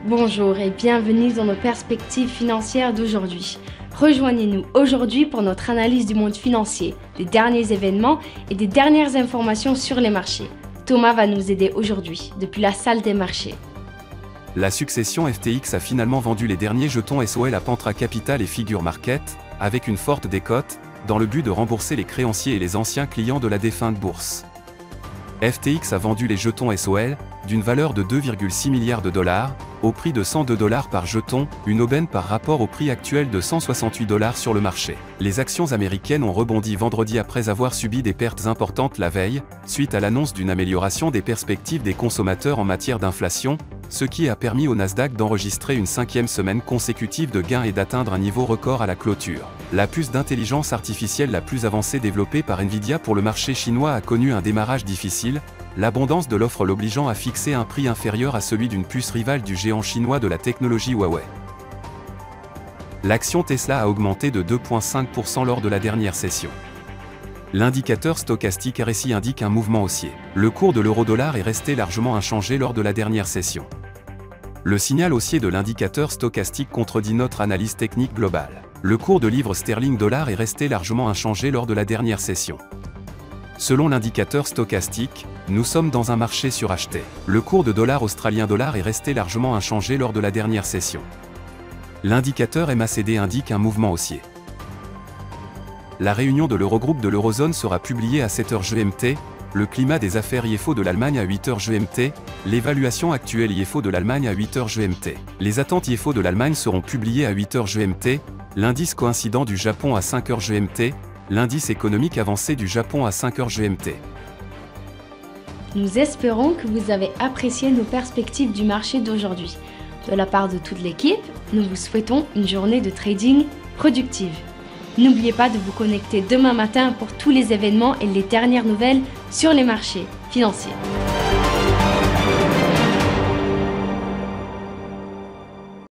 Bonjour et bienvenue dans nos perspectives financières d'aujourd'hui. Rejoignez-nous aujourd'hui pour notre analyse du monde financier, des derniers événements et des dernières informations sur les marchés. Thomas va nous aider aujourd'hui, depuis la salle des marchés. La succession FTX a finalement vendu les derniers jetons SOL à Pantra Capital et Figure Market, avec une forte décote, dans le but de rembourser les créanciers et les anciens clients de la défunte bourse. FTX a vendu les jetons SOL, d'une valeur de 2,6 milliards de dollars, au prix de 102 $ par jeton, une aubaine par rapport au prix actuel de 168 $ sur le marché. Les actions américaines ont rebondi vendredi après avoir subi des pertes importantes la veille, suite à l'annonce d'une amélioration des perspectives des consommateurs en matière d'inflation, ce qui a permis au Nasdaq d'enregistrer une 5e semaine consécutive de gains et d'atteindre un niveau record à la clôture. La puce d'intelligence artificielle la plus avancée développée par Nvidia pour le marché chinois a connu un démarrage difficile, l'abondance de l'offre l'obligeant à fixer un prix inférieur à celui d'une puce rivale du géant chinois de la technologie Huawei. L'action Tesla a augmenté de 2,5% lors de la dernière session. L'indicateur stochastique RSI indique un mouvement haussier. Le cours de l'euro-dollar est resté largement inchangé lors de la dernière session. Le signal haussier de l'indicateur stochastique contredit notre analyse technique globale. Le cours de livre sterling-dollar est resté largement inchangé lors de la dernière session. Selon l'indicateur stochastique, nous sommes dans un marché suracheté. Le cours de dollar australien-dollar est resté largement inchangé lors de la dernière session. L'indicateur MACD indique un mouvement haussier. La réunion de l'Eurogroupe de l'Eurozone sera publiée à 7h GMT, le climat des affaires IFO de l'Allemagne à 8h GMT, l'évaluation actuelle IFO de l'Allemagne à 8h GMT. Les attentes IFO de l'Allemagne seront publiées à 8h GMT, l'indice coïncident du Japon à 5h GMT, l'indice économique avancé du Japon à 5h GMT. Nous espérons que vous avez apprécié nos perspectives du marché d'aujourd'hui. De la part de toute l'équipe, nous vous souhaitons une journée de trading productive. N'oubliez pas de vous connecter demain matin pour tous les événements et les dernières nouvelles sur les marchés financiers.